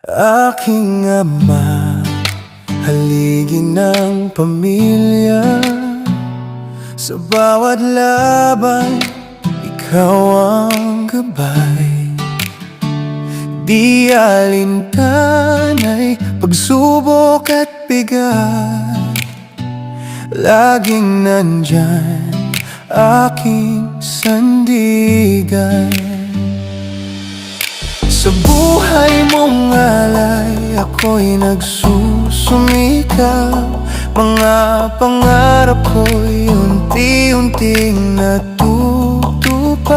Aking ama, haligi ng pamilya. Sa bawat laban, ikaw ang gabay. Di alintanay, pagsubok at bigat. Laging nandyan, aking sandigan. Sa buhay mong alay, ako'y nagsusumikap. Mga pangarap ko'y unti-unting natutupad.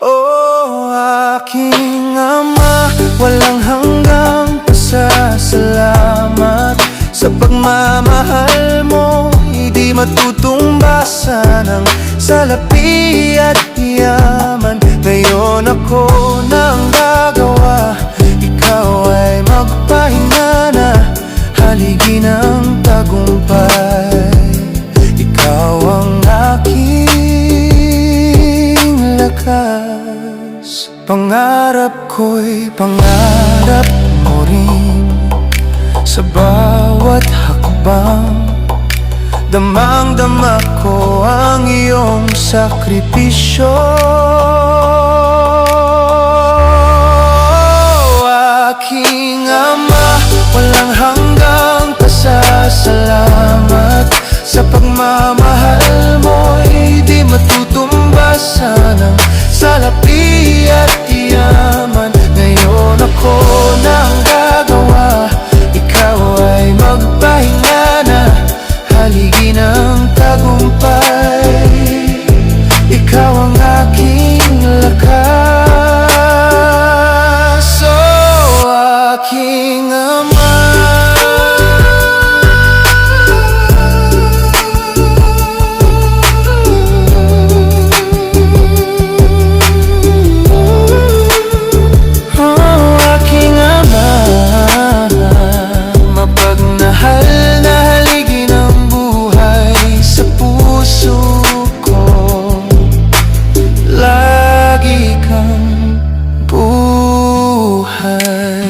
Oh, aking ama, walang hanggang pasasalamat. Sa pagmamahal mo, hindi matutumbasan ang salapi at yaman. Ngayon ako nang gagawa, ikaw ay magpahinga na. Haligi ng tagumpay, ikaw ang aking lakas. Pangarap ko'y pangarap mo rin. Sa bawat hakbang, damang-dama ko ang iyong sakripisyo. Aking ama, walang hanggang pasasalamat. Sa pagmamahal mo'y di matutumbasan ang salapi at yaman. Ngayon ako nang gagawa, ikaw ay magpahinga na. Haligi ng tagumpay, ikaw ang aking lakas. Oh, aking ama. Oh, aking ama, mapagmahal na haligi ng buhay sa puso ko. Lagi kang buhay.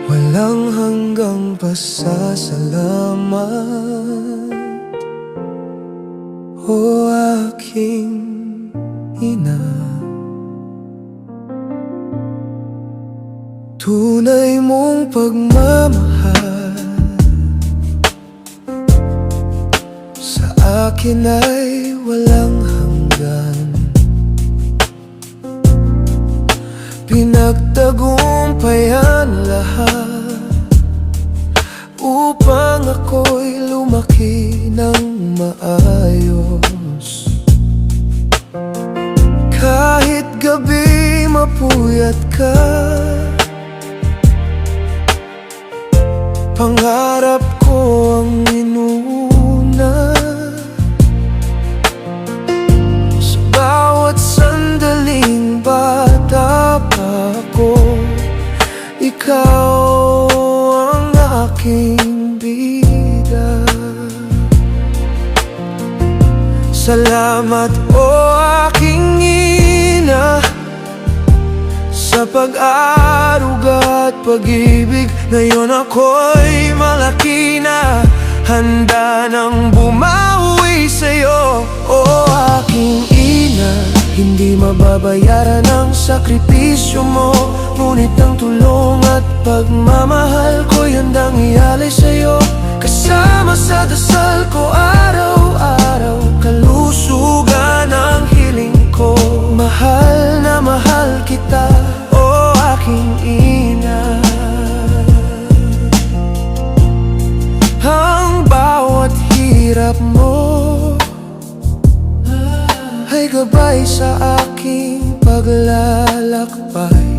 Walang hanggang pasasalamat, o aking ina. Tunay mong pagmamahal sa akin ay walang hanggan. Pinagtagumpayan lahat upang ako'y lumaki ng maayos. Kahit gabi mapuyat ka, pangarap ko ang inuna. Sa bawat sandaling bata pa ako, ikaw ang aking bida. Salamat o aking ina sa pag-aruga at pag-ibig. Ngayon ako'y malaki na, handa nang bumawi sa'yo. O aking ina, hindi mababayaran ang sakripisyo mo. Ngunit ang tulong at pagmamahal ko'y handang ialay sa'yo. Kasama sa dasal ko araw-araw, kalusugan ang hiling ko. Mahal na mahal kita, o aking ina. Ang bawat hirap mo ay gabay sa aking paglalakbay.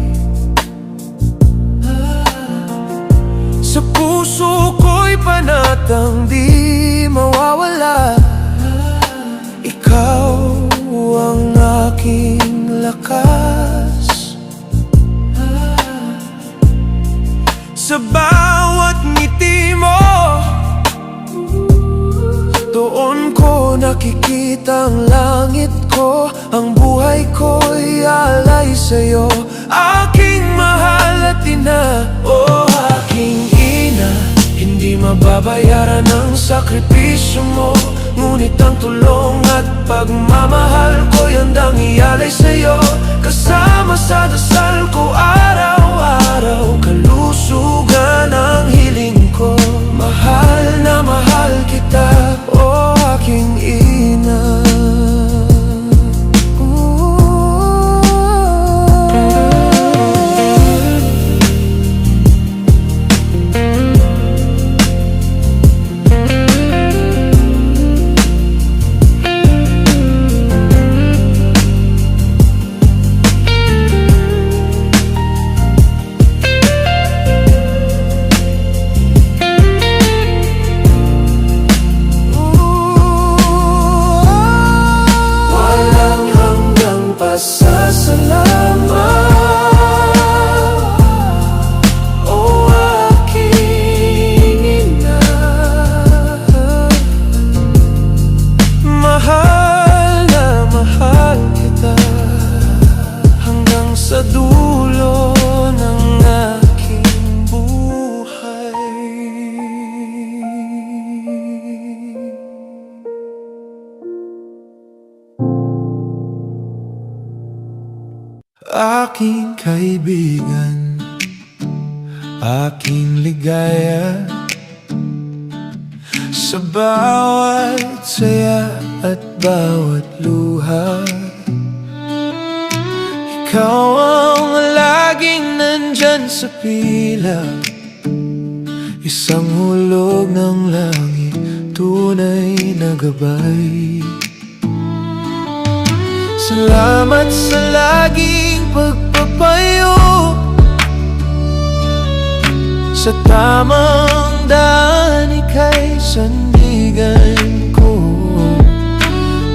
Sa puso ko'y panatang di mawawala. Ikaw ang aking lakas. alay sa'yo, aking mahal at ina. O aking ina, hindi mababayaran ang sakripisyo mo, ngunit ang tulong at pagmamahal ko'y handang ialay sa'yo. Kasama sa dasal ko araw-araw, kalusugan ang hiling ko. Mahal na mahal kita, o aking ina. Sa dulo ng aking buhay. Aking kaibigan, aking ligaya, sa bawat saya at bawat luha. Ikaw ang laging nandyan sa pila, isang hulog ng langit, tunay na gabay. Salamat sa laging pagpapayo, sa tamang daan ika'y sandigan ko.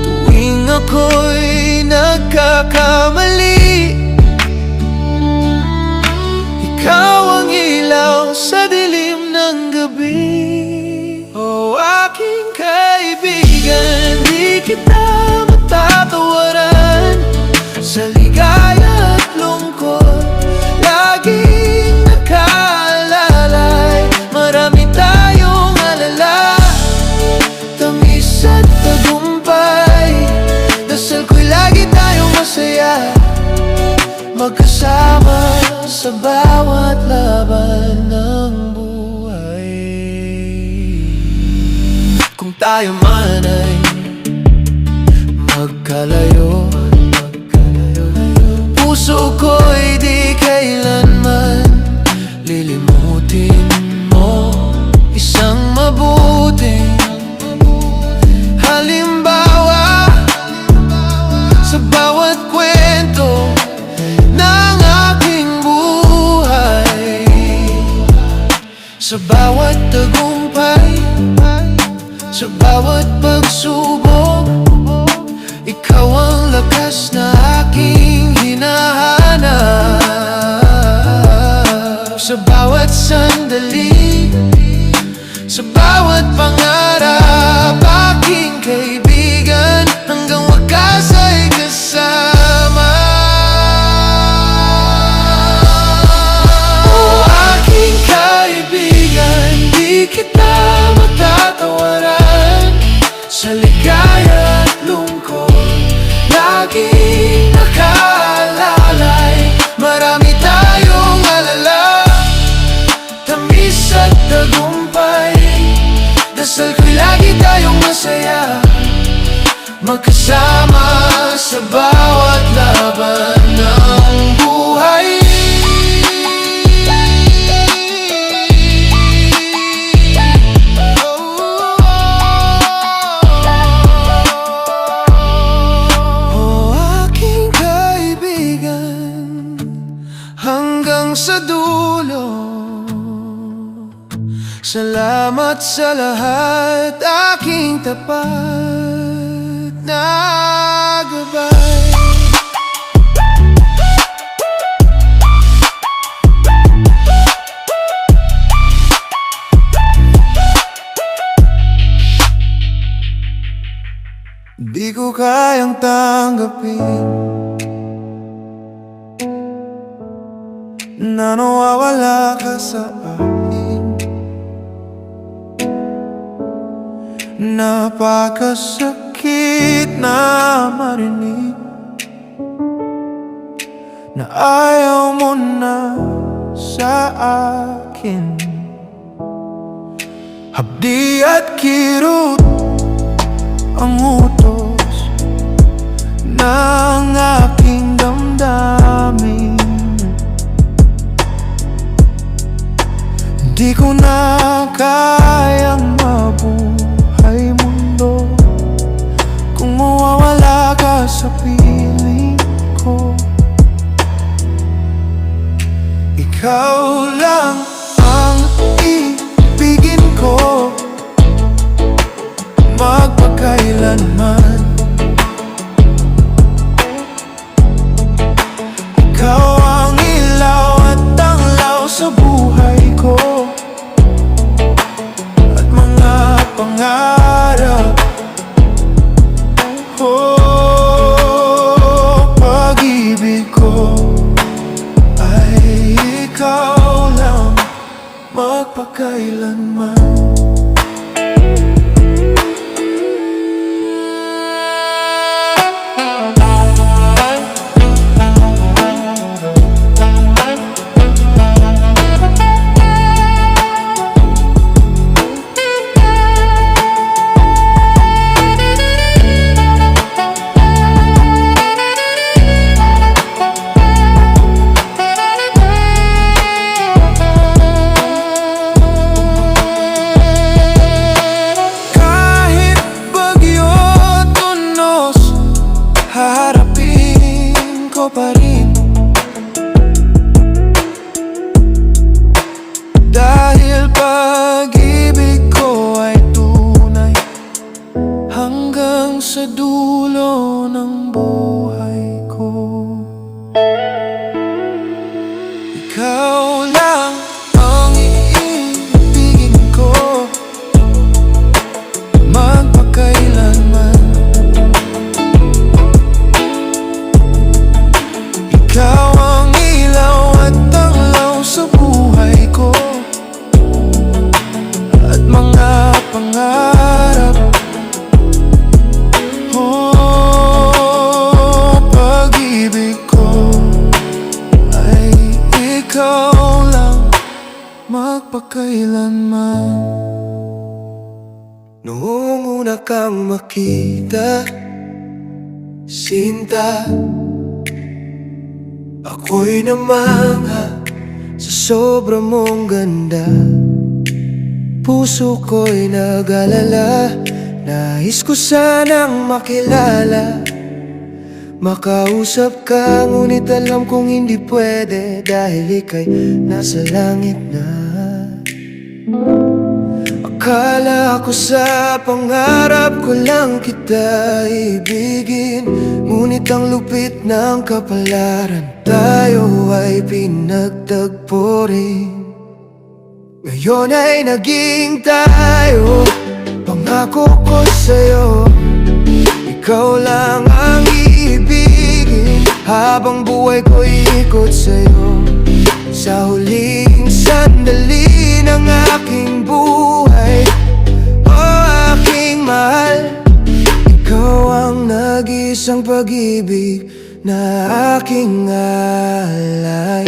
Tuwing ako'y nagkakamali, ikaw ang ilaw sa dilim ng gabi. O aking kaibigan, di kita matatawaran. Sa ligaya at lungkot, laging nakaalalay. Marami tayong alala, tamis at tagumpay. Dasal ko'y lagi tayong masaya, magkasama sa bawat laban ng buhay. Kung tayo man ay magkalayo, puso ko'y di kailanman lilimutin mo. Isang mabuting halimbawa sa bawat kwento ng aking buhay. Sa bawat tagumpay, sa bawat pagsubok, ikaw ang lakas na aking hinahanap. Sa bawat sandali, sa bawat pangarap, aking kaibigan, hanggang wakas ay kasama. O aking kaibigan, di kita matatawaran. Sa ligaya at lungkot, laging nakaalalay. Marami tayong alala, tamis at tagumpay. Dasal ko'y lagi tayong masaya, magkasama sa bawat laban ng buhay. Hanggang sa dulo, salamat sa lahat, aking tapat na gabay. Di ko kayang tanggapin na nawawala ka sa akin. Napakasakit na marinig na ayaw mo na sa akin. Hapdi at kirot ang utos ng aking damdamin. Di ko na kayang mabuhay mundo kung mawawala ka sa piling ko. Ikaw lang ang ibigin ko magpakailanman. Ikaw ang ilaw at tanglaw sa buhay ko at mga pangarap. Oh, pag-ibig ko ay ikaw lang magpakailanman. Haharapin ko pa rin, dahil pag-ibig ko ay tunay hanggang sa dulo ng buhay ko. Ikaw lang ang iibigin ko magpakailanman. Ikaw ang ilaw at tanglaw sa buhay ko at mga pangarap. Oh, pag-ibig ko ay ikaw lang magpakailanman. Noong una kang makita, Sinta, ako'y namangha sa sobra mong ganda. Puso ko'y nag-alala, nais ko sanang makilala, makausap ka, ngunit alam kong hindi pwede dahil ika'y nasa langit na. Akala ko sa pangarap ko lang kita ibigin, ngunit ang lupit ng kapalaran, tayo ay pinagtagpo rin. Ngayon ay naging tayo, pangako ko sa'yo, ikaw lang ang iibigin habang buhay ko iikot sa'yo. Sa huling sandali ng aking buhay, oh aking mahal, ikaw ang nag-iisang pag-ibig na aking alay.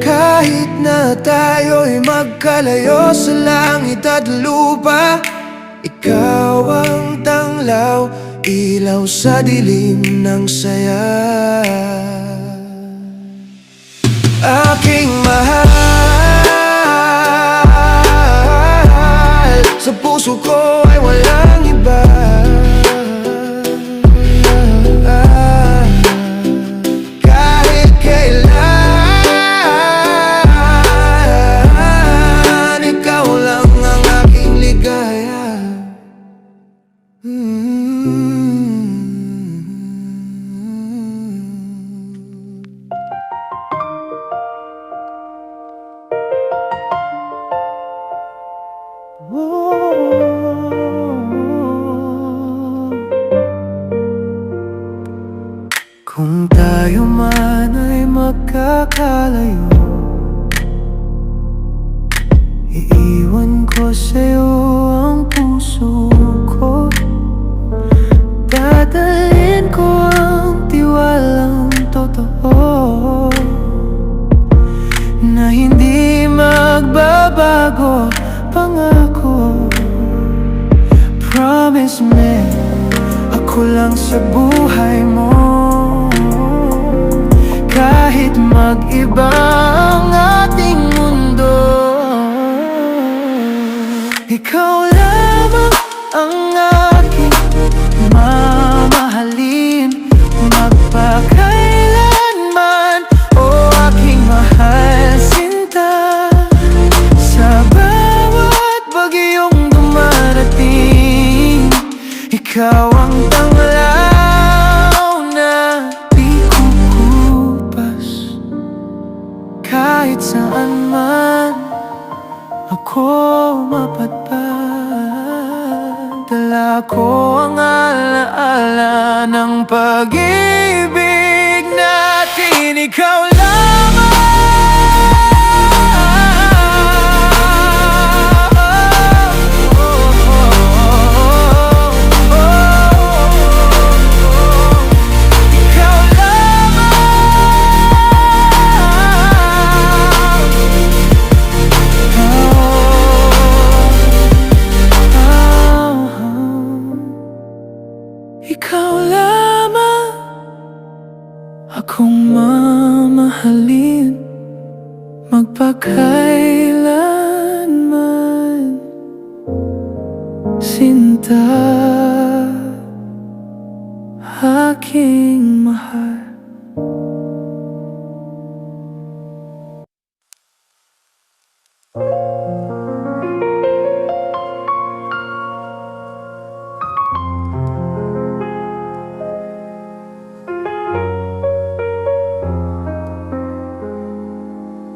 Kahit na tayo'y magkalayo sa langit at lupa, ikaw ang tanglaw, ilaw sa dilim ng saya. Aking mahal, sa puso ko ay walang iba. Kahit kailan, ikaw lang ang aking ligaya. lalayo. Iiwan ko sa'yo ang puso ko, dadalhin ko ang tiwalang totoo na hindi magbabago. Pangako, promise me, ako lang sa buhay mo. Kahit mag-iba ang ating mundo, ikaw lamang ang aking mamahalin, magpakailanman, o aking mahal sinta. Sa bawat bagyong dumarating, ikaw ang tanglaw na di kukupas. Kahit saan man ako mapadpad, dala ko ang alaala ng pag-ibig natin. Ikaw lamang. Ikaw lamang akong mamahalin, magpakailanman, sinta, aking mahal.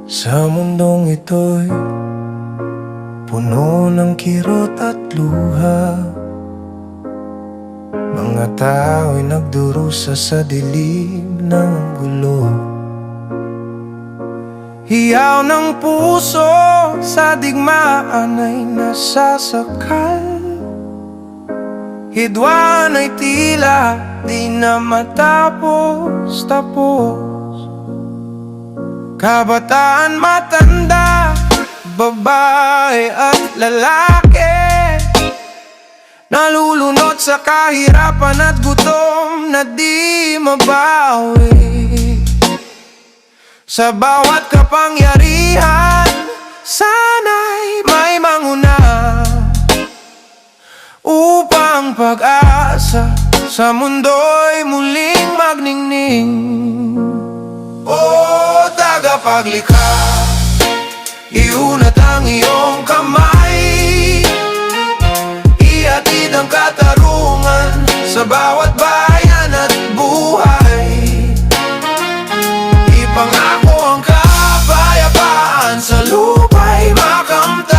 Sa mundong ito'y puno ng kirot at luha, mga tao'y nagdurusa sa dilim ng gulo. Hiyaw ng puso sa digmaan ay nasasakal, hidwaan ay tila di na matapos-tapos. Kabataan, matanda, babae at lalaki, nalulunod sa kahirapan at gutom na di mabawi. Sa bawat kapangyarihan, sana'y may manguna, upang pag-asa sa mundo'y muling magningning. O tagapaglikha, iunat ang iyong kamay, ihatid ang katarungan sa bawat bayan at buhay. Ipangako ang kapayapaan sa lupa'y makamtan.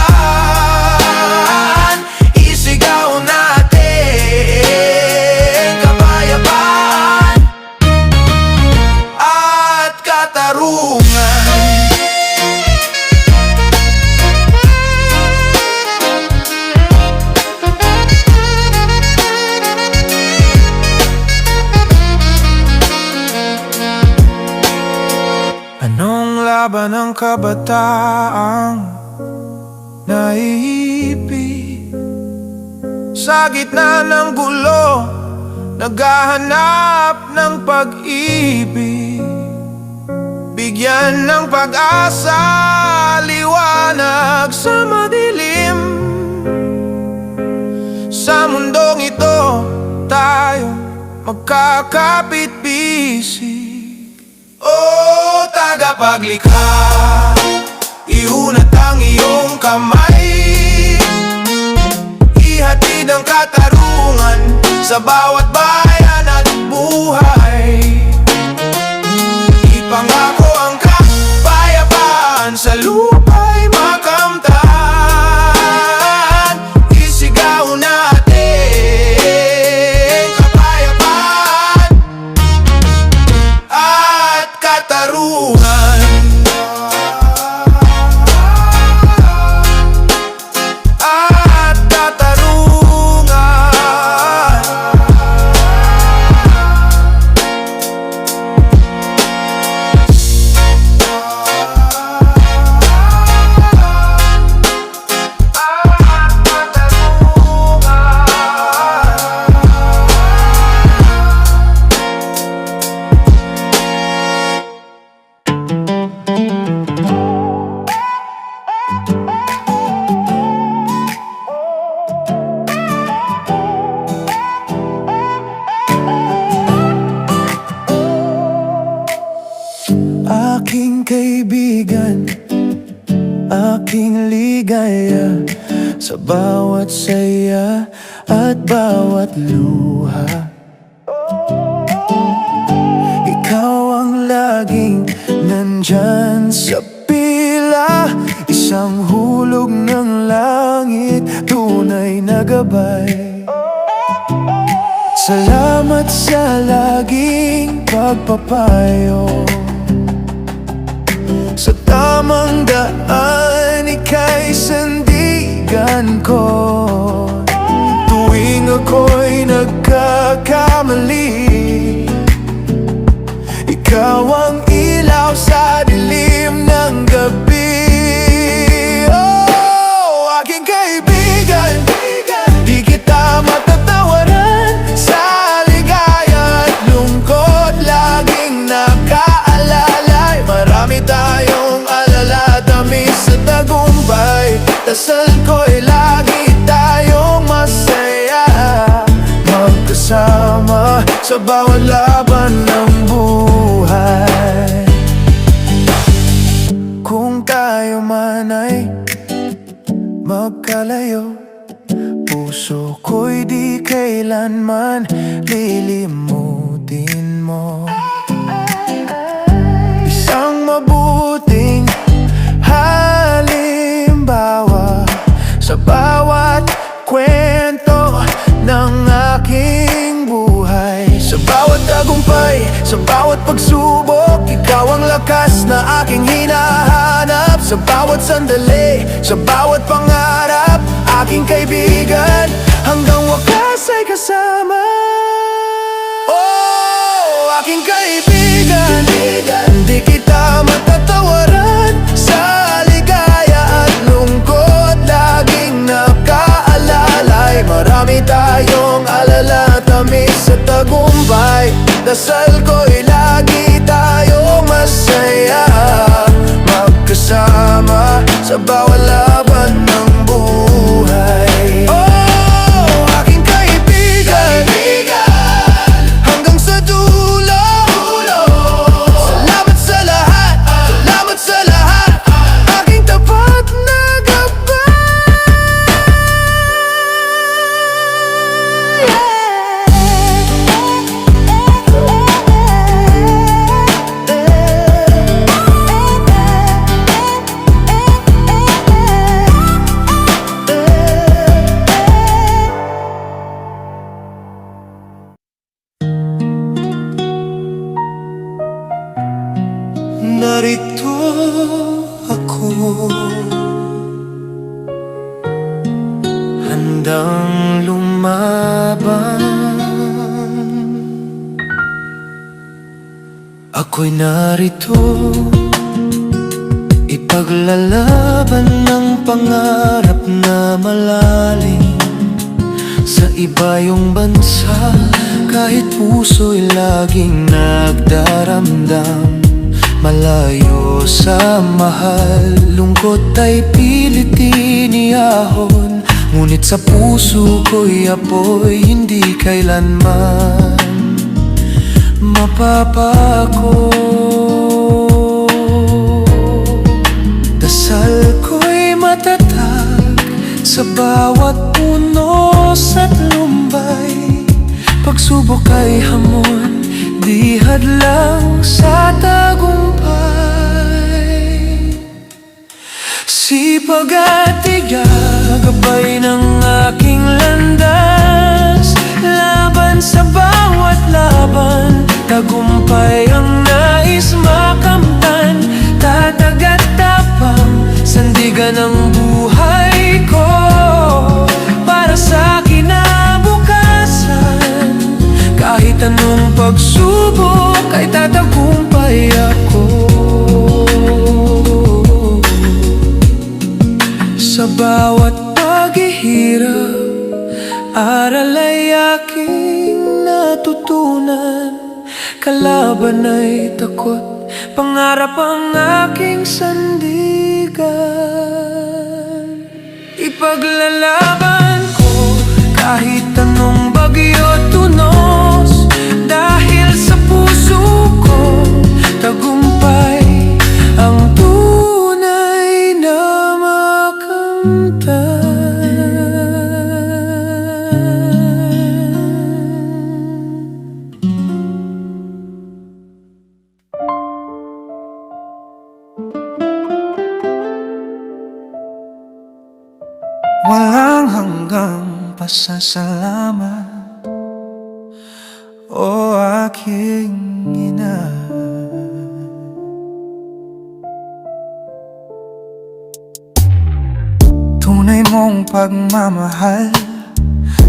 Isigaw natin kapayapaan at katarungan. Anong laban ng kabataang naiipit sa gitna ng gulo, naghahanap ng pag-ibig? Bigyan ng pag-asa, liwanag sa madilim. Sa mundong ito, tayo magkakapit-bisig. O tagapaglikha, iunat ang iyong kamay, ihatid ang katarungan sa bawat bayan at buhay. Ipangako ang kapayapaan sa lupa'y makamtan. Isigaw natin kapayapaan at katarungan. kaibigan, aking ligaya sa bawat saya at bawat luha. Ikaw ang laging nandyan sa pila, isang hulog ng langit, tunay na gabay. Salamat sa laging pagpapayo, sa tamang daan ika'y sandigan ko. Tuwing ako'y nagkakamali, ikaw ang ilaw sa dilim ng gabi. Oh, aking kaibigan, di kita matatawaran. Sa ligaya at lungkot laging nakaalalay. Marami tayong alala, tamis sa tagumpay. Dasal ko'y lagi tayong masaya, magkasama sa bawat laban ng buhay. Kung tayo man ay magkalayo, puso ko'y di kailanman lilimutin mo. Isang mabuting halimbawa sa bawat kwento ng aking buhay. Sa bawat tagumpay, sa bawat pagsubok, ikaw ang lakas na aking hinahanap. Sa bawat sandali, sa bawat pangarap, aking kaibigan, hanggang wakas ay kasama. Oh, aking kaibigan, di kita matatawaran. Sa ligaya at lungkot laging nakaalalay. Marami tayong alala, tamis sa tagumpay. Dasal ko'y lagi tayong masaya, magkasama sa bawat laban ng buhay. Oh, aking kaibigan, hanggang sa dulo. Salamat sa lahat, salamat sa lahat, aking tapat na gabay. Narito ako, handang lumaban. Ako'y narito, ipaglalaban ng pangarap na malalim. Sa iba yung bansa, kahit puso'y laging nagdaramdam. Malayo sa mahal, lungkot ay pilit inihahon. Ngunit sa puso ko'y apoy, hindi kailanman mapapako. Dasal ko'y matatag sa bawat unos at lumbay. Pagsubok ay hamon, di hadlang sa tagumpay. Sipag at tiyaga, gabay ng aking landas. Laban sa bawat laban, tagumpay ang nais makamtan. Tatag at tapang, sandigan ang buhay ko para sa kinabukasan. Kahit anong pagsubok ay tatagumpay ako. Sa bawat paghihirap, aral ay aking natutunan. Kalaban ay takot, pangarap ang aking sandigan. Ipaglalaban ko kahit anong bagyo tunos. Dahil sa puso ko, tagumpay ang Walang hanggang pasasalamat, o aking ina. Tunay mong pagmamahal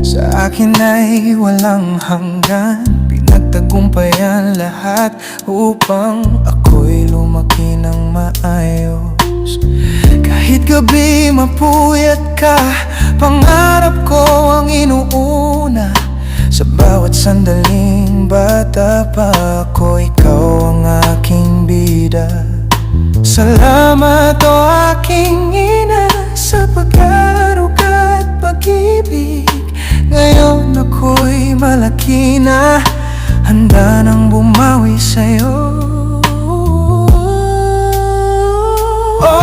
sa akin ay walang hanggan. Pinagtagumpayan lahat upang ako'y lumaki ng maayos. Kahit gabi mapuyat ka, pangarap ko ang inuuna. Sa bawat sandaling bata pa ako, ikaw ang aking bida. Salamat o aking ina sa pag-arog at pag-ibig. Ngayon ako'y malaki na, handa nang bumawi sa'yo. O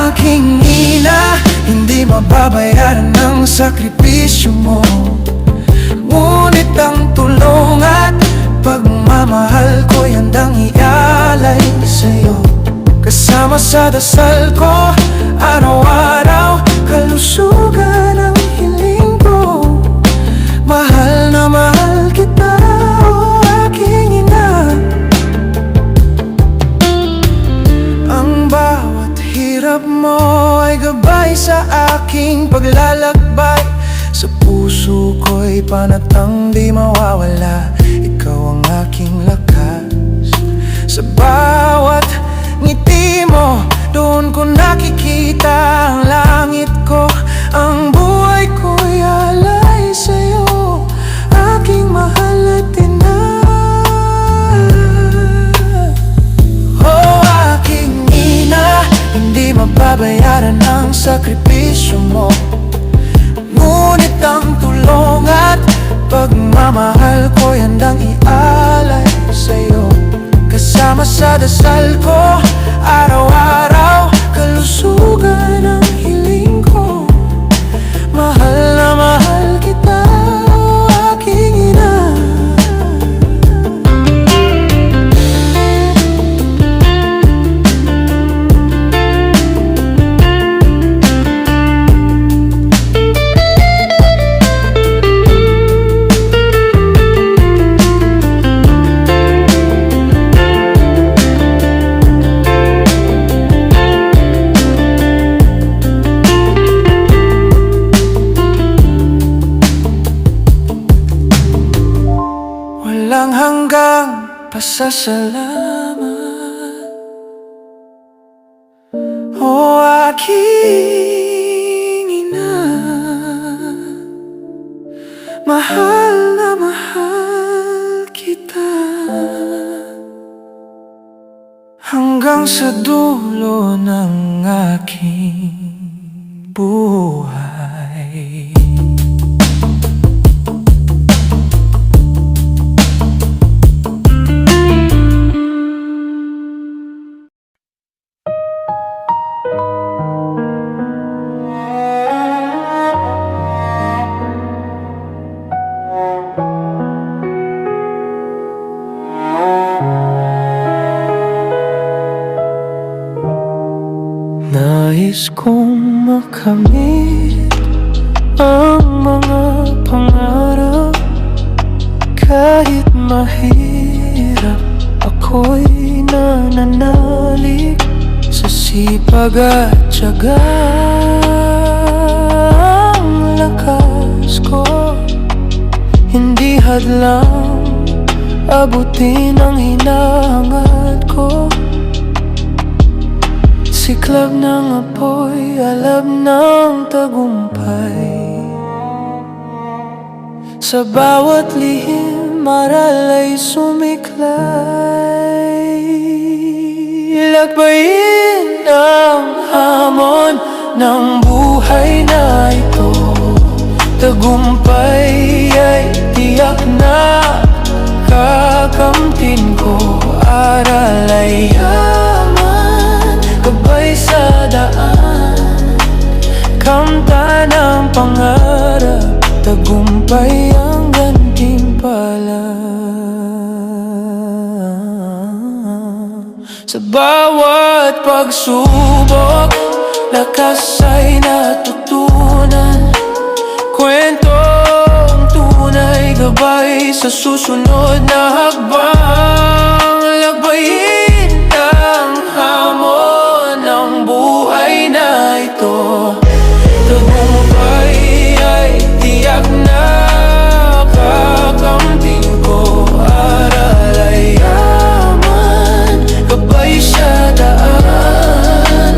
aking ina, hindi mababayaran ng sakripisyo mo. Ngunit ang tulong at pagmamahal ko'y handang ialay sa'yo. Kasama sa dasal ko, araw-araw, kalusugan ang hiling ko. Mahal na mahal kita, o aking ina. Ang bawat hirap mo ay gabay sa aking paglalakbay. Sa puso ko'y panatang di mawawala, ikaw ang aking lakas. Sa bawat ngiti mo, doon ko nakikita ang langit ko. Ang buhay ko'y alay sa'yo, aking mahal at ina. O aking ina, hindi mababayaran ang sakripisyo mo. Ngunit ang tulong at pagmamahal ko'y handang ialay sa'yo. Kasama sa dasal ko, araw-araw, kalusugan ang hiling ko. Mahal na mahal kita, o aking ina. Walang hanggang pasasalamat, o aking ina. Mahal na mahal kita, hanggang sa dulo ng aking buhay. Nais kong makamit ang mga pangarap. Kahit mahirap, ako'y nananalig sa sipag at tiyaga. Ang lakas ko hindi hadlang abutin ang hinahangad ko. Siklab ng apoy, alab ng tagumpay. Sa bawat lihim, aral ay sumiklay. Lakbayin ang hamon ng buhay na ito. Tagumpay ay tiyak na kakamtin ko. Aral ay yaman, gabay sa daan. Kamtan ang pangarap, tagumpay ang gantimpala. Sa bawat pagsubok, lakas ay natutunan. Sabay sa susunod na hakbang, lagbayin ang hamon ng buhay na ito. Tagumpay ay tiyak na kakamtin ko. Aral ay yaman, gabay sa daan,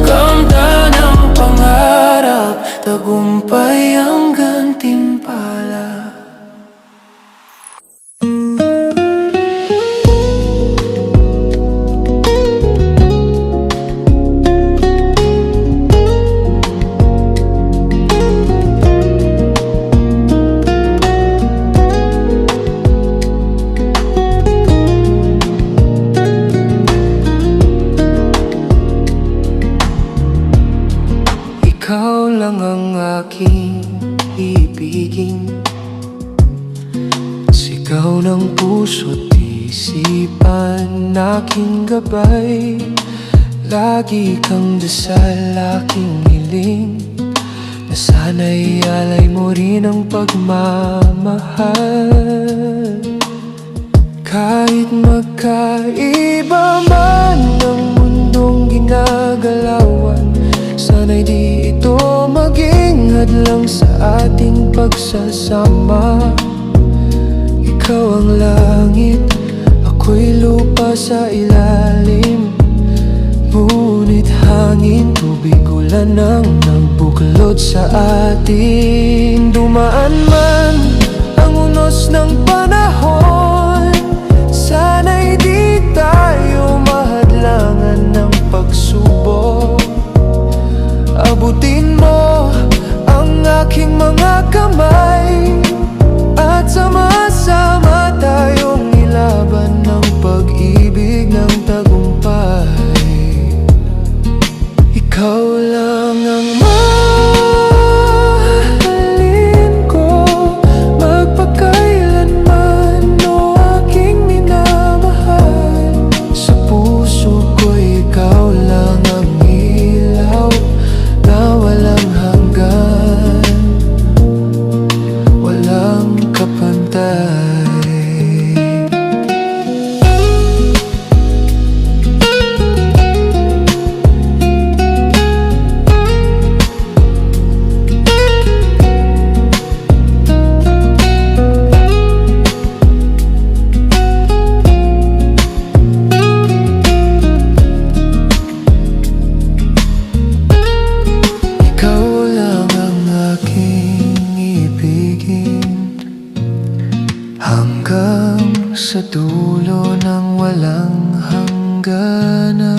kamtan ng pangarap, tagumpay ang gantimpala. Ikaw lang ang aking ibigin, sigaw ng puso't isipan, aking gabay. Lagi kang dasal, aking hiling, na sana'y alay mo rin ang pagmamahal. Kahit magkaiba man ang mundong ginagalawan, sana'y di ito maging hadlang sa ating pagsasama. Ikaw ang langit, ako'y lupa sa ilalim, ngunit hangin, tubig, ulan ang nagbuklod sa atin. Dumaan man ang unos ng panahon, sana'y di tayo mahadlangan ng pagsubok. Abutin mo ang aking mga kamay, at sama-sama tayong ilaban ng pag-ibig ng tagumpay. Ikaw lang ang mahalin ko, magpakailanman, o aking minamahal. Sa puso ko'y ikaw lang ang ilaw na walang hanggan, walang kapantay. Hanggang sa dulo ng walang hangganan.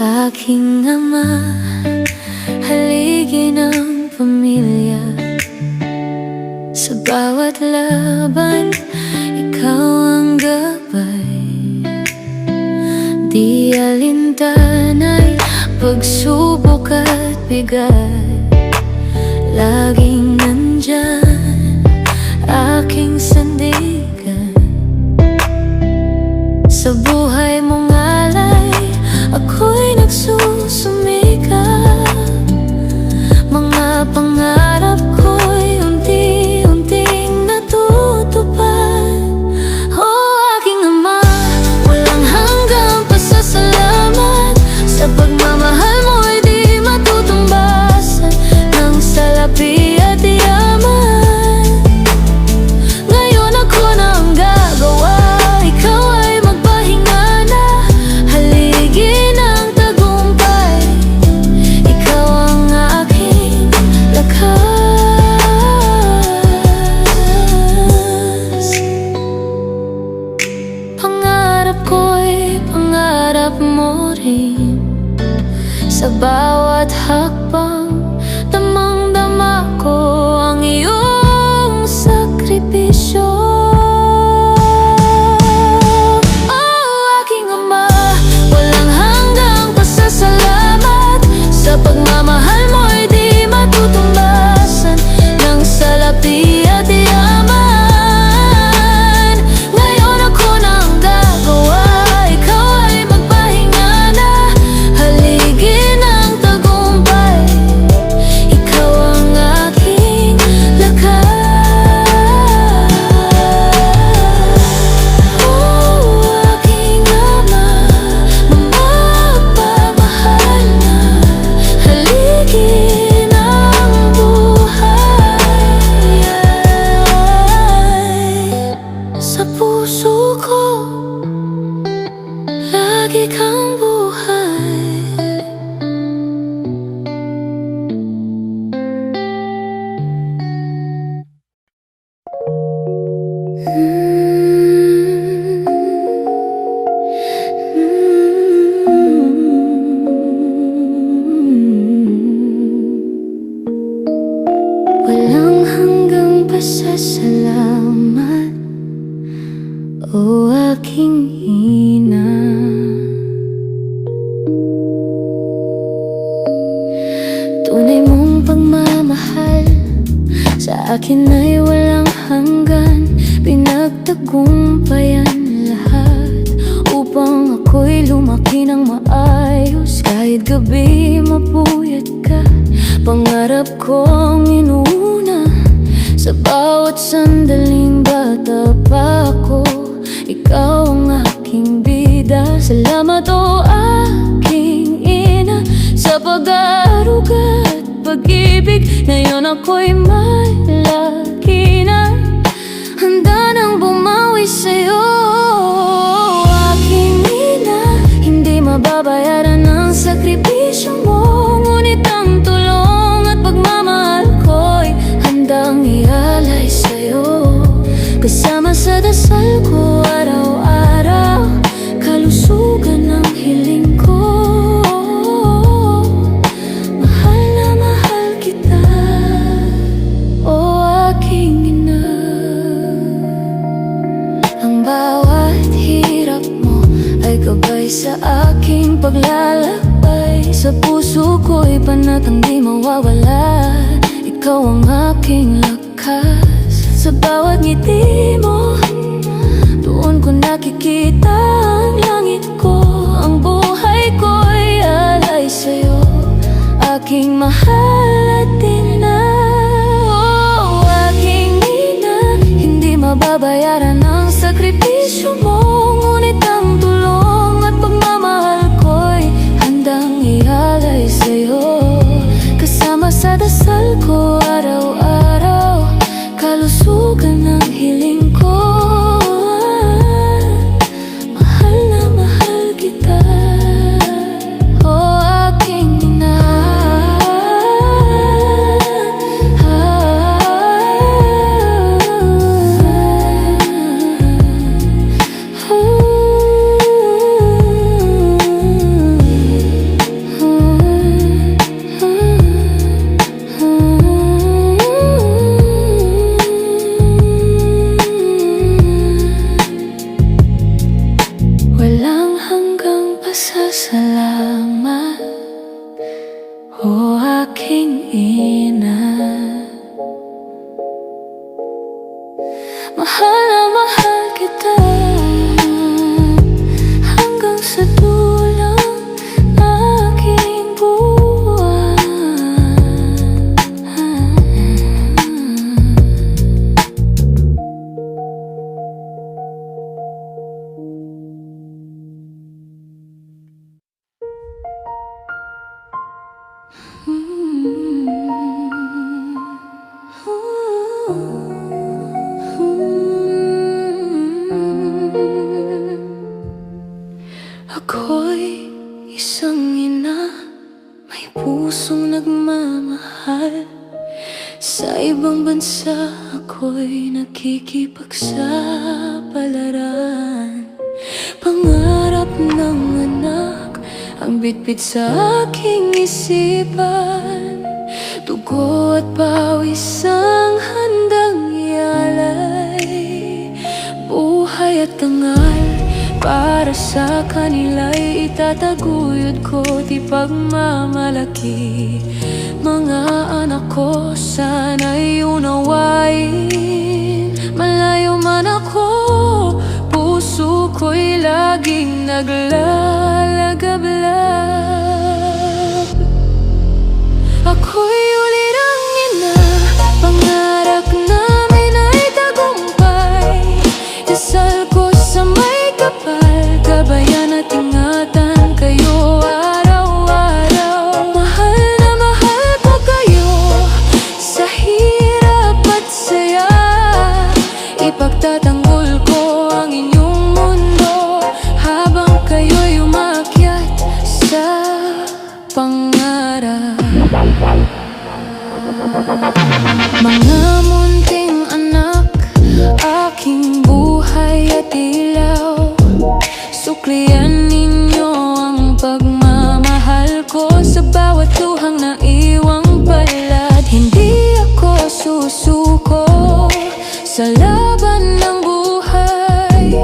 Aking ama, haligi ng pamilya. Sa bawat laban, ikaw ang gabay. Di alintanay, pagsubok at bigat, laging nandyan, aking sandigan. Sa buhay mong alay, ako'y nagsusumikap. Mga pangarap ko'y unti-unting natutupad. Oh, aking ama, walang hanggang pasasalamat. Sa pagmamahal mo'y di matutumbasan ng salapi at yaman. Ngayon Sa bawat hakbang, damang-dama ko ang iyong sakripisyo. Oh, aking Ama, walang hanggang pasasalamat sa pagmamahal mo'y di matutumbasan ng salapi at yaman. Ngayon ako nang gagawa, ikaw ay magpahinga na, haligin ang tagumpay. Ikaw ang aking lakas. Oh, aking Ama, mapagmamahal na, haligin ang buhay. Sa puso ko, lagi kang buhay. Walang hanggang pasasalamat, o aking ina. Tunay mong pagmamahal sa akin ay walang hanggan. Pinagtagumpayan lahat upang ako'y lumaki ng maayos. Kahit gabi mapuyat ka, pangarap kong inuuna. Sa bawat sandaling bata pa ako, ikaw ang aking bida. Salamat o aking ina sa pag-aaruga at pag-ibig. Ngayon ako'y malaki na, handa nang bumawi sa'yo. Aking ina, hindi mababayaran ang sakripisyo mo, ngunit ang tulong at pagmamahal ko'y handang ialay sa'yo. Kasama sa dasal ko araw-araw, kalusugan ang hiling ko. Mahal na mahal kita, o aking ina. Ang bawat hirap mo ay gabay sa aking paglalakbay. Sa puso ko'y panatang di mawawala, ikaw ang aking lakas. Sa bawat ngiti mo, doon ko nakikita ang langit ko. Ang buhay ko'y alay sa'yo, aking mahal at ina. Oh, aking ina, hindi mababayaran ang sakripisyo mo, ngunit ang tulong at pagmamahal ko'y handang ialay sa'yo. Kasama sa dasal ko araw-araw, kalusugan ang hiling ko. Mahal na mahal kita, o aking ina. Walang hanggang pasasalamat, o aking ina. Mahal na mahal kita, hanggang sa dulang aking buhay. Ako'y isang ina, may pusong nagmamahal. Sa ibang bansa ako'y nakikipagsapalaran. Pangarap ng anak ang bitbit sa aking isipan. Dugo at pawis ang handang ialay. Buhay at dangal para sa kanila'y itataguyod ko, di pagmamalaki. Mga anak ko, sana'y unawain. Malayo man ako, puso ko'y laging naglalagablab. Ako'y uli ng ina, pangarap namin ay tagumpay. Dasal ko sa may kapal, gabayan at ingatan kayo araw-araw. Mahal na mahal ko kayo, sa hirap at saya. Ipagtatanggol ko ang inyong mundo, habang kayo'y umakyat sa pangarap. Mga munting anak, aking buhay at ilaw. Suklian ninyo ang pagmamahal ko sa bawat luhang naiwang palad. Hindi ako susuko sa laban ng buhay.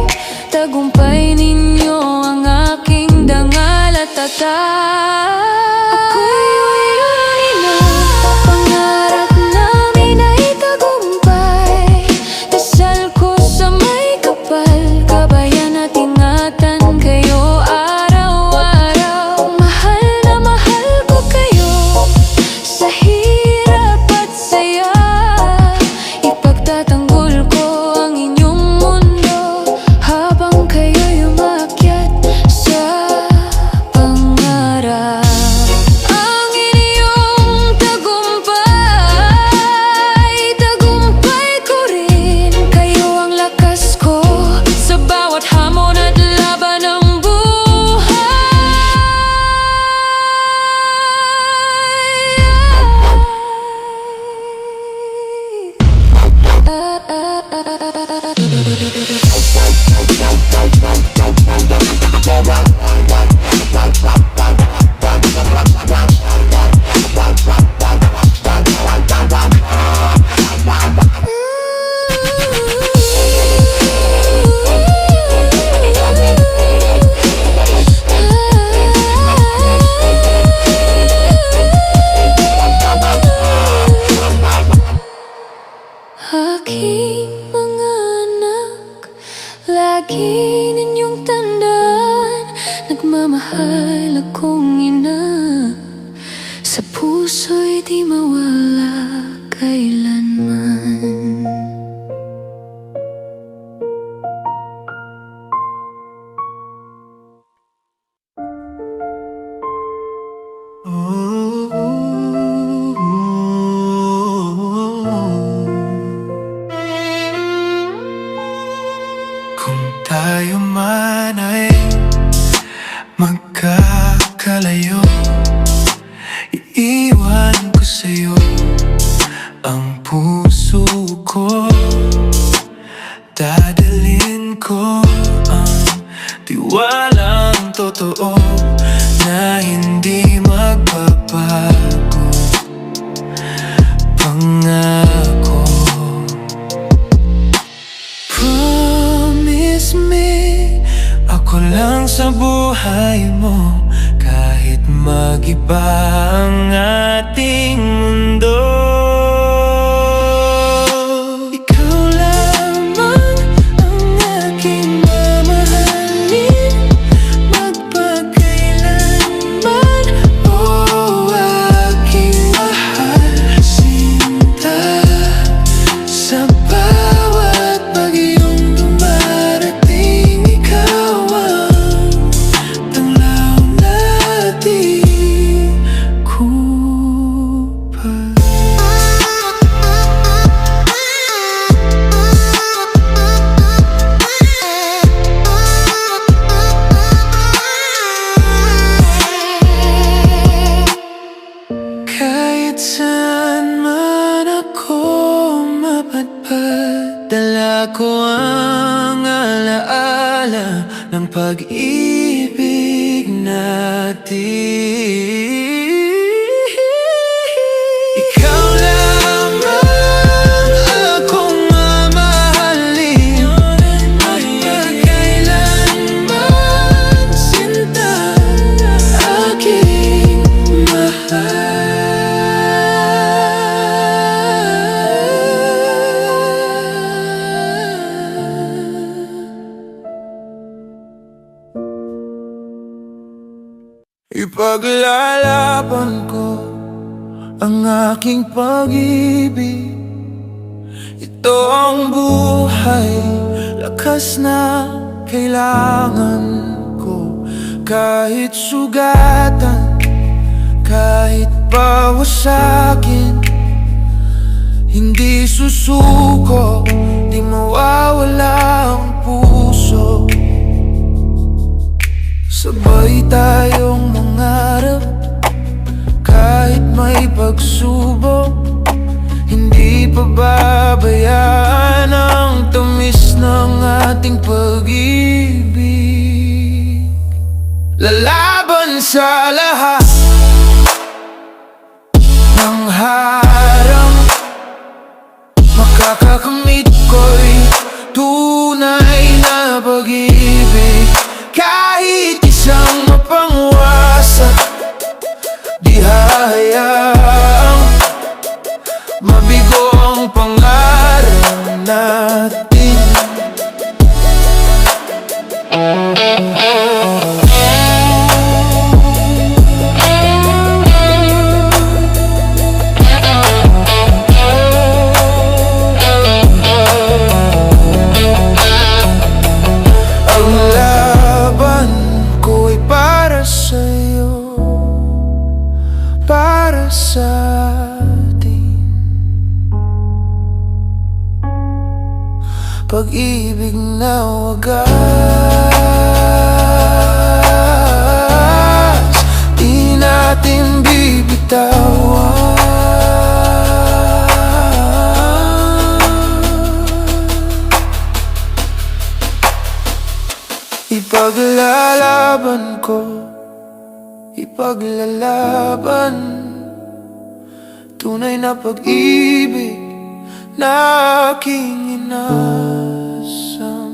Tagumpay ninyo ang aking dangal at tatag. Ako'y uli na, pangarap namin ay tagumpay. Dasal ko sa may kapal, gabayan at ingatan kayo araw-araw. Mahal na mahal ko kayo, sa hirap at saya. Ipagtatanggol ko ang inyong mundo, habang kayo'y umakyat sa pangarap. Ang inyong tagumpay, tagumpay ko rin. Kayo ang lakas ko sa bawat hamon at laban ng aking mga anak. Lagi ninyong tandaan, nagmamahal akong ina. Sa puso'y di mawala kailanman. Kung tayo man ay magkakalayo, iiwan ko sa'yo ang puso ko. Dadalhin ko ang tiwalang totoo na hindi magbabago. Pangako, promise me, ako lang sa buhay mo, kahit mag-iba ang ating mundo. Ikaw lamang ang aking mamahalin, magpakailanman. Oh, aking mahal, sinta, sa bawat bagyong dumarating, ikaw ang tanglaw na di kupal. Kahit saan man ako mapadpad, dala ko ang alaala ng pag-ibig na Ikaw lamang akong mamahalin, magpakailanman sinta, aking mahal. Ipaglalaban ko ang aking pag-ibig. Ito ang buhay, lakas na kailangan ko. Kahit sugatan, kahit pawasakin, hindi susuko, di mawawala ang puso. Sabay tayong mangarap, kahit may pagsubok. Hindi pababayaan ang tamis ng ating pag-ibig. Lalaban sa lahat ng harang, makakakamit ko'y tunay na pag-ibig. Kahit isang mapangwasak, di hahayaang mabigo ang pangarap natin. Para sa atin, pag-ibig na wagas, di natin bibitawan. Ipaglalaban ko, ipaglalaban, tunay na pag-ibig na aking inasam.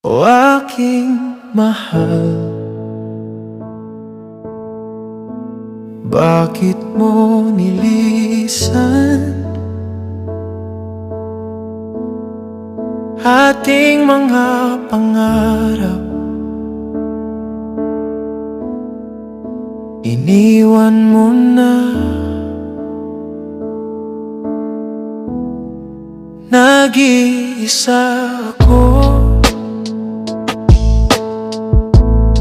O aking mahal, bakit mo nilisan ating mga pangarap? Iniwan mo na, nag-iisa ako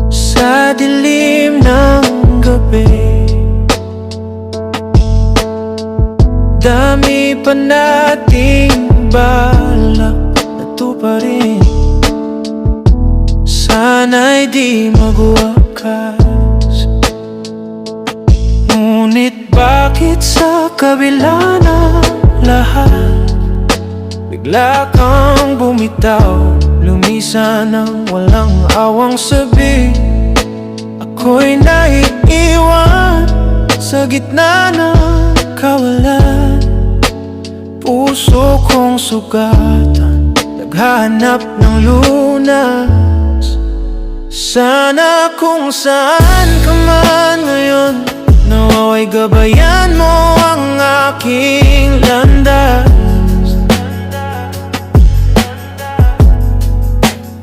sa dilim ng gabi. Dami pa nating balak na tuparin, sana'y di magwakas. Ngunit bakit sa kabila ng lahat, bigla kang bumitaw, lumisan ng walang awang sabi. Ako'y naiiwan sa gitna ng kawalan. Puso kong sugatan, naghahanap ng lunas. Sana kung saan ka man ngayon, nawa'y gabayan mo ang aking landas.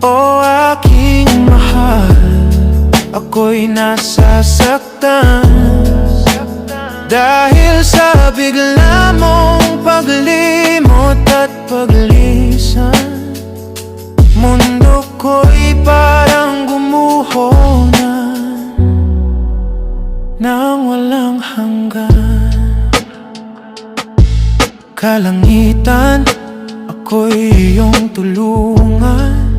O aking mahal, ako'y nasasaktan dahil sa bigla mong paglimot at paglisan. Mundo ko'y parang kalangitan, ako'y iyong tulungan.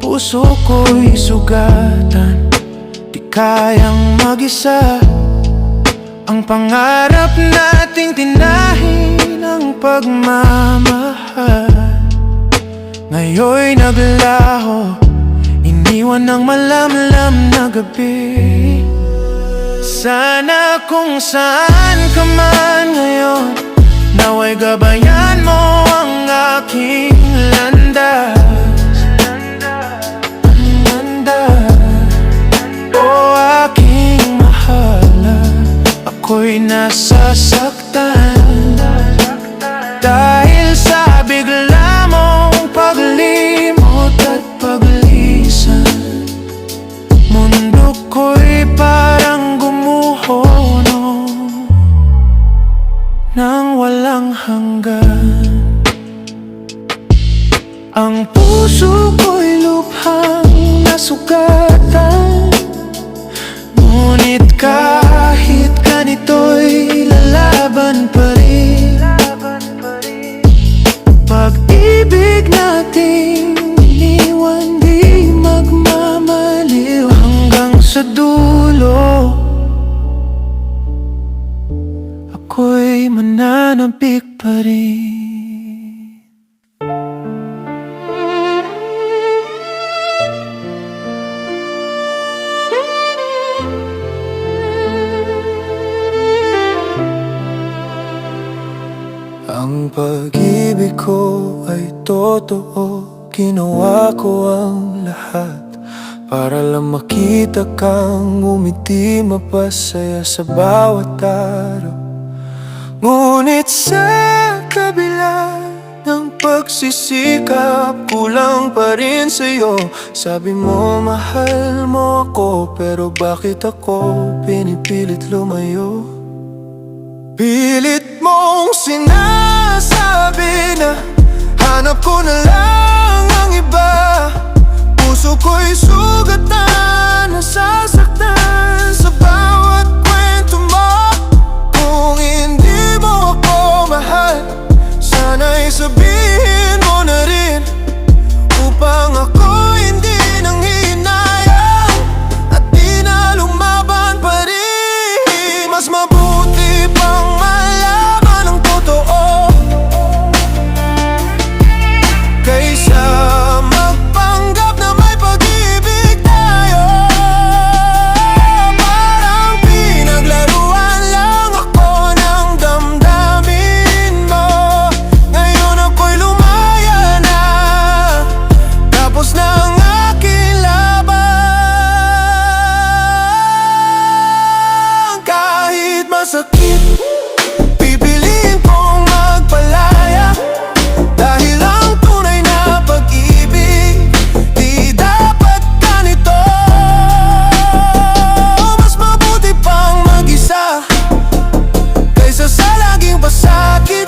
Puso ko'y sugatan, di kayang mag-isa. Ang pangarap nating tinahin ang pagmamahal, ngayon'y naglaho, iniwan ng malamlam na gabi. Sana kung saan ka man ngayon, naway gabayan mo ang aking landas. O aking mahala, ako'y nasasaktan dahil sa bigla mong paglimot at paglisan. Mundo ko'y parang gumuho nang walang hanggan. Ang puso ko'y lubhang nasugatan, ngunit kahit ganito'y lalaban pa rin. Pag-ibig nating iniwan di magmamaliw hanggang sa dulo. Ako'y mananabik pa rin. Ang pag-ibig ko ay totoo, ginawa ko ang lahat para lang makita kang umiti, mapasaya sa bawat araw. Ngunit sa kabila ng pagsisikap, kulang pa rin sa'yo. Sabi mo mahal mo ako, pero bakit ako pinipilit lumayo? Pilit mong sinasabi na hanap ko na lang ang iba. Puso ko'y sugatan, nasasaktan sa bawat kwento mo. Kung hindi mo ako mahal, sana'y sabihin mo na rin, upang ako hindi nanghihinayang at di na lumaban pa rin. Mas mabuti pang malaman ang totoo kaysa magpanggap na may pag-ibig tayo. Parang pinaglaruan lang ako ng damdamin mo. Ngayon ako'y lumaya na, tapos na ang aking laban. Kahit masakit, pipiliin kong magpalaya, dahil ang tunay na pag-ibig di dapat ganito. Mas mabuti pang mag-isa kaysa sa laging pasakit.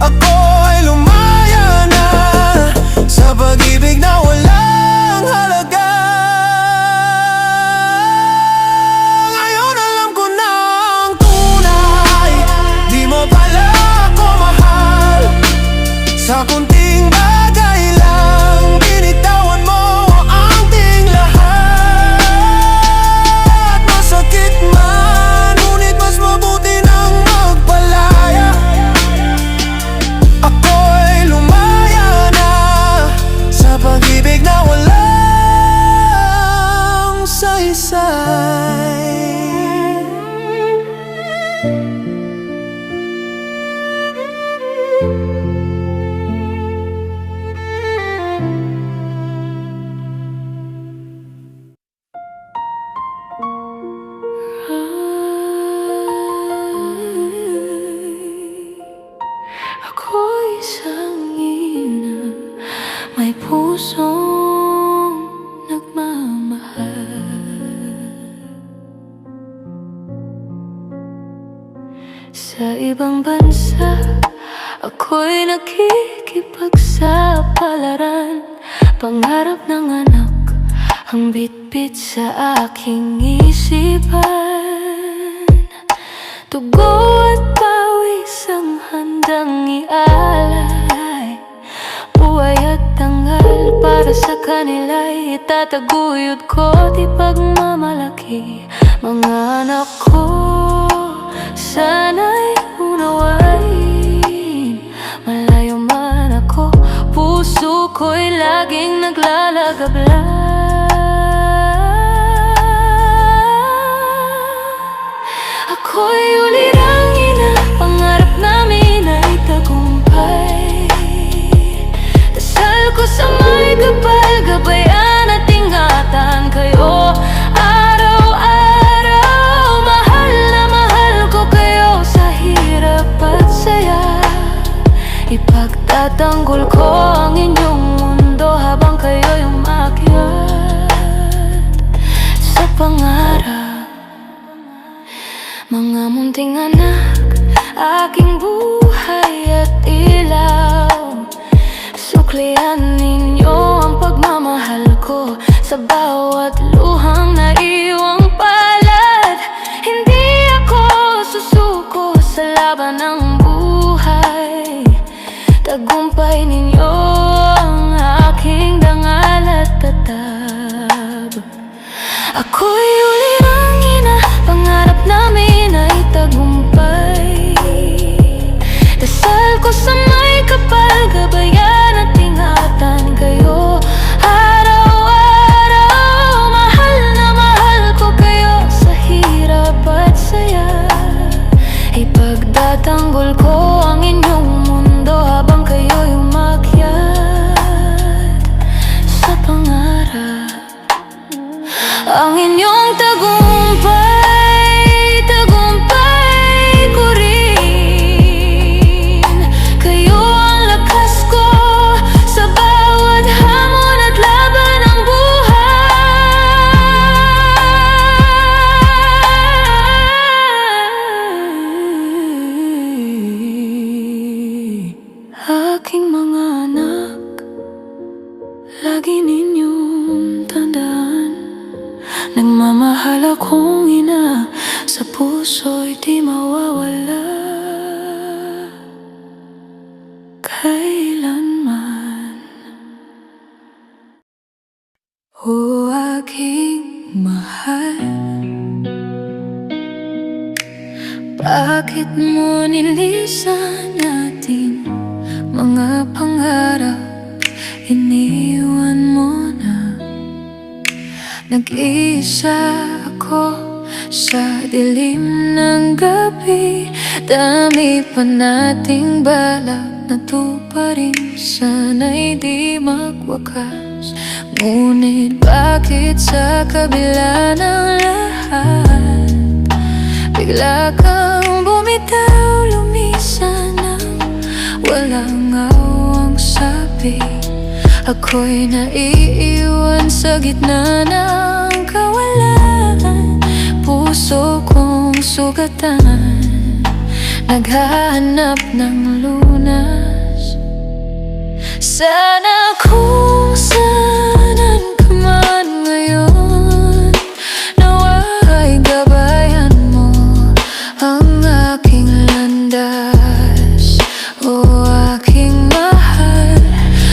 Ako ay lumaya na sa pag-ibig na walang halaga. Ngayon alam ko na ang tunay, di mo pala ako mahal. Sa kunting bagay lang, binitawan mo ang ating lahat. Masakit man, ngunit mas mabuti nang magpalaya. Ako'y lumaya na sa pag-ibig na walang saysay. Ako'y isang ina, may pusong nagmamahal. Sa ibang bansa, ako'y nakikipagsapalaran. Pangarap ng anak ang bitbit sa aking isipan. Tugo at pawis ang kanila'y itataguyod ko. Di pagmamalaki mga anak ko, sana'y unawain. Malayo man ako, puso ko'y laging naglalagabla. Ako'y ulirangin na pangarap namin ay tagumpay. Dasal ko sa may kapal, gabayan at ingatan kayo araw-araw. Mahal na mahal ko kayo sa hirap at saya. Ipagtatanggol ko ang inyong mundo habang kayo'y umakyat sa pangarap. Mga munting anak, aking buhay at ilaw. Suklian ninyo ang pagmamahal ko sa bawat luhang naiwang palad. Hindi ako susuko sa laban ng buhay. Tagumpay ninyo ang aking dangal at tatab. Ako'y ulirangin na pangarap namin ay tagumpay. Dasal ko sa may kapal, gabayan at ingatan kayo araw-araw. Mahal na mahal ko kayo sa hirap at saya. Ipagtatanggol ko ang inyong mundo habang kayo'y umakyat sa pangarap. Ang inyong tagumpay, tagumpay ko rin. Kayo ang lakas ko sa bawat hamon at laban ng buhay. Aking mga anak, lagi ninyong tandaan, nagmamahal akong ina, sa puso'y di mawawala kailanman. O aking mahal, bakit mo nilisan ating mga pangarap? Iniwan mo na. Nag-iisa ako sa dilim ng gabi. Dami pa nating balak na tuparin, sana'y di magwakas. Ngunit bakit sa kabila ng lahat bigla kang bumitaw, lumisan ng walang awang sabi? Ako'y naiiwan sa gitna ng kawalan. Puso kong sugatan, naghahanap ng lunas. Sana kung saanan ka man ngayon, nawa'y gabayan mo ang aking landas. O aking mahal,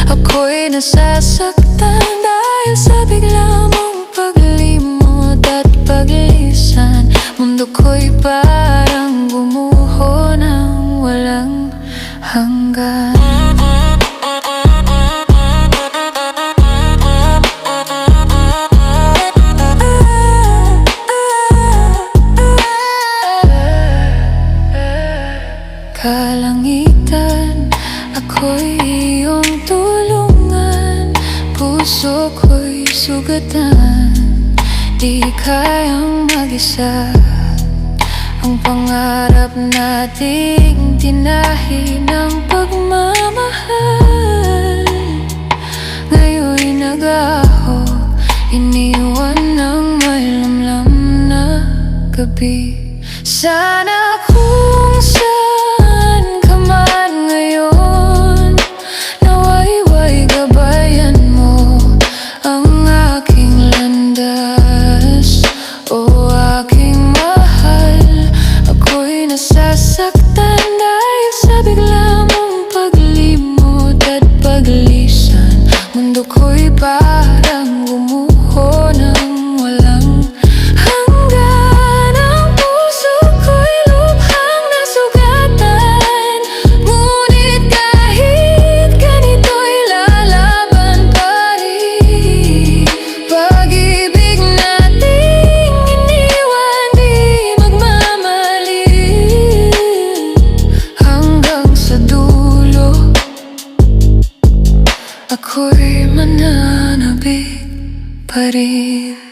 ako'y nasasaktan dahil sa bigla mong paglimot at paglisan. Mundo ko'y parang gumuho ng walang hanggan. Kalangitan, ako'y iyong tulungan. Puso ko'y sugatan, di kayang mag-isa. Ang pangarap nating tinahi ng pagmamahal, ngayon'y nag-aho, iniwan ng may lamlam na gabi. Sana kung saan ka man ngayon, nawa'y gabayan mo ang aking landas. O aking mahal, ako'y nasasaktan dahil sa bigla mong paglimot at paglisan. Mundo ko'y parang Ako'y mananabik pa rin.